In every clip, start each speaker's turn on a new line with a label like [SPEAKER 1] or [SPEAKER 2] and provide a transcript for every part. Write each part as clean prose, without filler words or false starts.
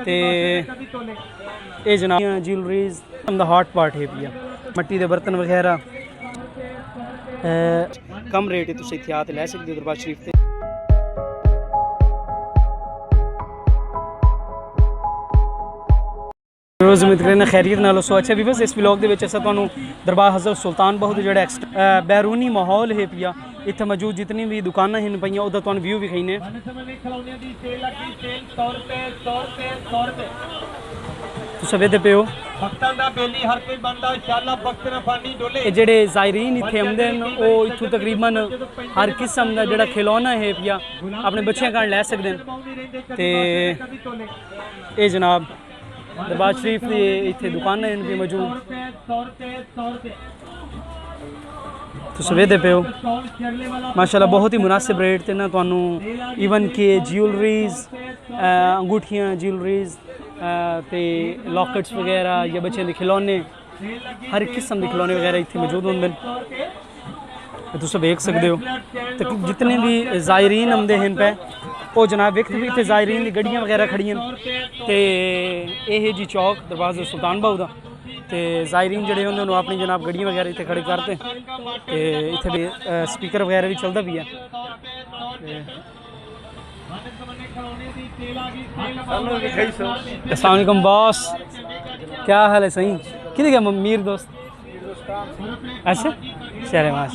[SPEAKER 1] ਤੇ ਇਹ ਜਨਾਬ ज्यूलरीज ਦਾ ਹॉट ਪਾर्ट है पिया मिट्टी के बर्तन वगैरह कम रेट है तुम इतने आते लै सकते हो दरबार शरीफ से। रोज़ उम्मीद करना खैरियत नाल सो अच्छा भी बस इस व्लॉग के दरबार हज़रत सुल्तान बहू जो बैरूनी माहौल है पिया इतने मौजूद जितनी भी दुकाना हैं पईयां उहदा तुहानूं व्यू विखाईने। तुसीं वेखदे पे हो जेडे ज़ायरीन इत्थे आउंदे न वो इत्थों तकरीबन हर किस्म का जो खिलौना है पिया अपने बच्चों का लै सकते हैं। तो ये जनाब दरबार शरीफ की इतने दुकान भी मौजूद तुसीं वेखदे पे हो माशाल्लाह बहुत ही मुनासिब रेट ते ना तुहानूं ईवन कि ज्यूलरीज अंगूठियाँ ज्यूलरीज ते लॉकेट्स वगैरह या बच्चों के खिलौने हर किस्म के खिलौने वगैरह इतने मौजूद होंगे तुसीं वेख सकते हो। तो जितने भी ज़ायरीन आउंदे हैं पे वो जनाब वेख भी इतने ज़ायरीन की गड्डियाँ वगैरह खड़ियां तो यह जी चौक दरबार सुल्तान बाहू का तो ज़ायरीन जोड़े होंगे उन्होंने अपनी जनाब गड्डियाँ वगैरह इतने खड़े करते तो इतने भी स्पीकर वगैरह भी चलता भी है। अस्सलाम वालेकुम बॉस क्या हाल है सही किधर गया मीर दोस्त अच्छा चले माश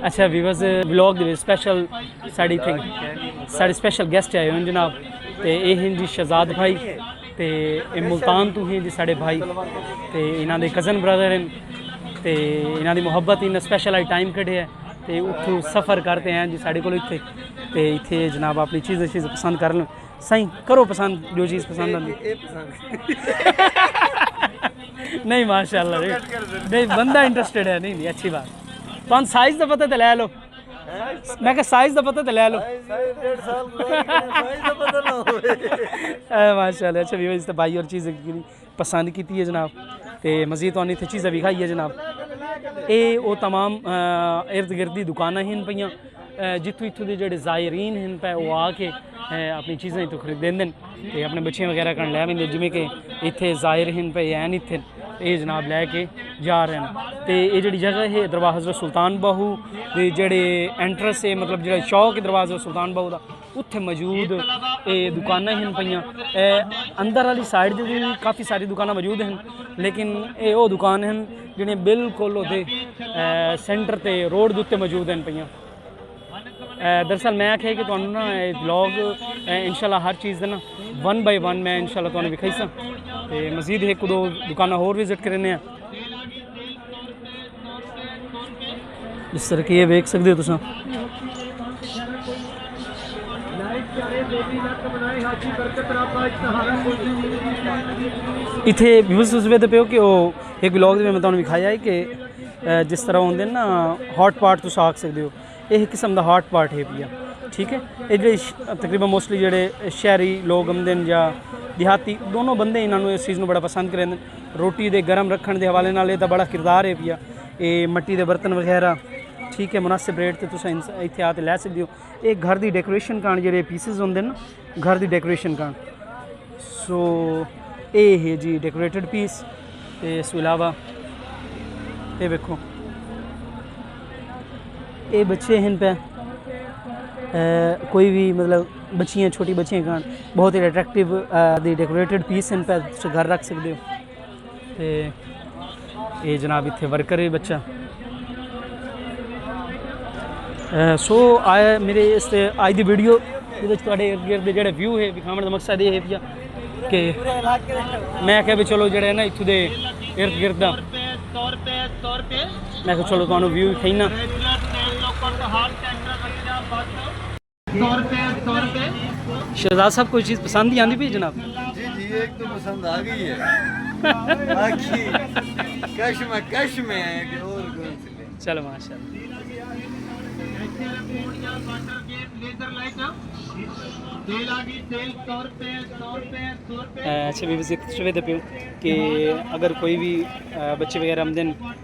[SPEAKER 1] अच्छा भी बस व्लॉग दे स्पेशल साड़ी थिंग साढ़े स्पेशल गेस्ट आए हुए जनाब तो ये हैं जी शहजाद भाई तो मुल्तान तो हैं जी साढ़े भाई तो इन्हों के कज़न ब्रदर हैं तो इन्हों की मुहब्बत इन्हें स्पेशल आई टाइम कढ़े है तो उतों सफ़र करते हैं जी साढ़े को इतने तो इतने जनाब अपनी चीज़ पसंद कर लो सही करो पसंद जो चीज़ पसंद आती नहीं माशाल्लाह नहीं बंदा इंटरेस्टेड है नहीं अच्छी बात तो साइज़ का पता तो लै लो मैं क्या साइज़ का पता तो लै लो माशाल्लाह अच्छा भी इस भाई और चीज़ पसंद की है जनाब तो मज़ीद तो इतने चीज़ें विखाई है जनाब ये वो तमाम इर्द गिर्द की दुकाना हैं पईयां जितों इतों के जोड़े ज़ायरीन हैं पे वो आके अपनी चीज़ें इतों खरीदेंदे तो अपने बच्चे वगैरह कर लै आते जिमें कि इतने ज़ायर हैं पे हैं इतने ये जनाब लैके जा रहे हैं। तो ये जी जगह है दरबार हज़रत सुल्तान बाहू के जोड़े एंट्रेंस है मतलब जो चौक है दरबार हज़रत सुल्तान बाहू का उत्थे मौजूद ये दुकाना हैं पईयां अंदर वाली साइड भी काफ़ी सारी दुकाना मौजूद हैं लेकिन ये वो दुकान हैं जिन्हें बिल्कुल सेंटर ते रोड के उत्ते मौजूद हैं पईयां। दरअसल मैं आख्या कि तुहानूं ना व्लॉग इंशाल्लाह हर चीज़ ना 1 बाय 1 मैं इंशाल्लाह तुहानूं विखाई सा तो मज़ीद एक दो दुकाना होर विजिट करने इस तरह की ये वेख सकते हो तुसां इत्थे व्यूज़ वेखदे पे हो कि वो एक व्लॉग में तुहानूं विखाया है कि जिस तरह होंगे ना हॉट पार्ट तुस आख सकते हो एक किस्म का हॉट पार्ट है पिया ठीक है। ये तकरीबन मोस्टली जोड़े शहरी लोग आते हैं या देहाती दोनों बंदे इन्होंने इस चीज़ को बड़ा पसंद करेंगे रोटी दे गर्म रखने के हवाले नाल इहदा बड़ा किरदार है पिया ये मिट्टी के बर्तन वगैरह ठीक है मुनासिब रेट से तुम इतने आते लै सकते हो। एक घर की डेकोरेशन कारण जो पीसिस होंगे ना घर की डेकोरेशन कारण सो ये है जी डेकोरेटेड पीस तो इस अलावा ये देखो ये बच्चे हैं पे कोई भी मतलब बच्चियाँ छोटी बच्चियाँ का बहुत ही अट्रैक्टिव दी डेकोरेटेड पीस हैं पे घर रख सकते हो। तो ये जनाब इतने वर्कर है बच्चा सो आया मेरे इस अज की वीडियो इर्द गिर्द जो व्यू है विखाने का मकसद ये है कि मैं क्या भी चलो जो ना इतों के इर्द गिर्द मैं चलो तुहानूं व्यू विखाईना शहजाद साहब कोई चीज़ पसंद ही आती पी जनाब
[SPEAKER 2] जी एक तो पसंद आ गई है बाकी कश में है कि और
[SPEAKER 1] चलो माशाल्लाह अच्छा भी विजिट चुवे पे कि अगर कोई भी बच्चे वगैरह आमदे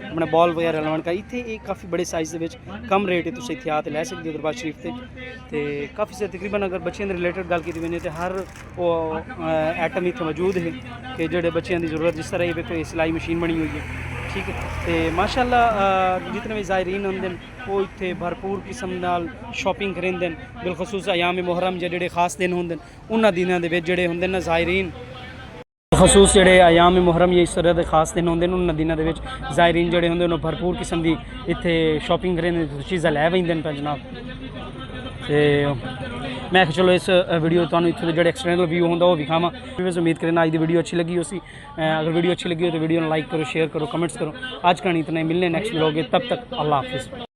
[SPEAKER 1] अपना बॉल वगैरह लवन का इतने एक काफ़ी बड़े साइज़ के कम रेट है तुम इतने आते लै सकते हो दरबार शरीफ से काफ़ी से तकरीबन अगर बच्चों के रिलेटेड गल की वने तो हर वो आइटम इतने मौजूद है कि जोड़े बच्चों की जरूरत जिस तरह ही कोई सिलाई मशीन बनी हुई है ठीक है तो माशाअल्लाह जितने भी ज़ायरीन होंगे वो इतने भरपूर किस्म नाल शॉपिंग करेंगे बिलखसूस अयाम मुहर्रम जे खास दिन होंगे उन्होंने दिनों के जोड़े होंगे ना ज़ायरीन खसूस जोड़े अयाम मुहर्रम या इस तरह के खास दिन होंगे उन्होंने दिनों के ज़ायरीन जोड़े होंगे उन्होंने भरपूर किस्म की इतने शॉपिंग करेंगे चीज़ा लै पेंगे पे जनाब तो मैं चलो इस वीडियो तो इतने जो एक्सटर्नल व्यू होंगे वो विखावा उम्मीद करना अज की वीडियो अच्छी लगी उसी अगर वीडियो अच्छी लगी हो तो वीडियो लाइक करो शेयर करो कमेंट्स करो आज का नहीं इतना मिलने नेक्स्ट व्लॉग तब तक अल्लाह हाफिज़।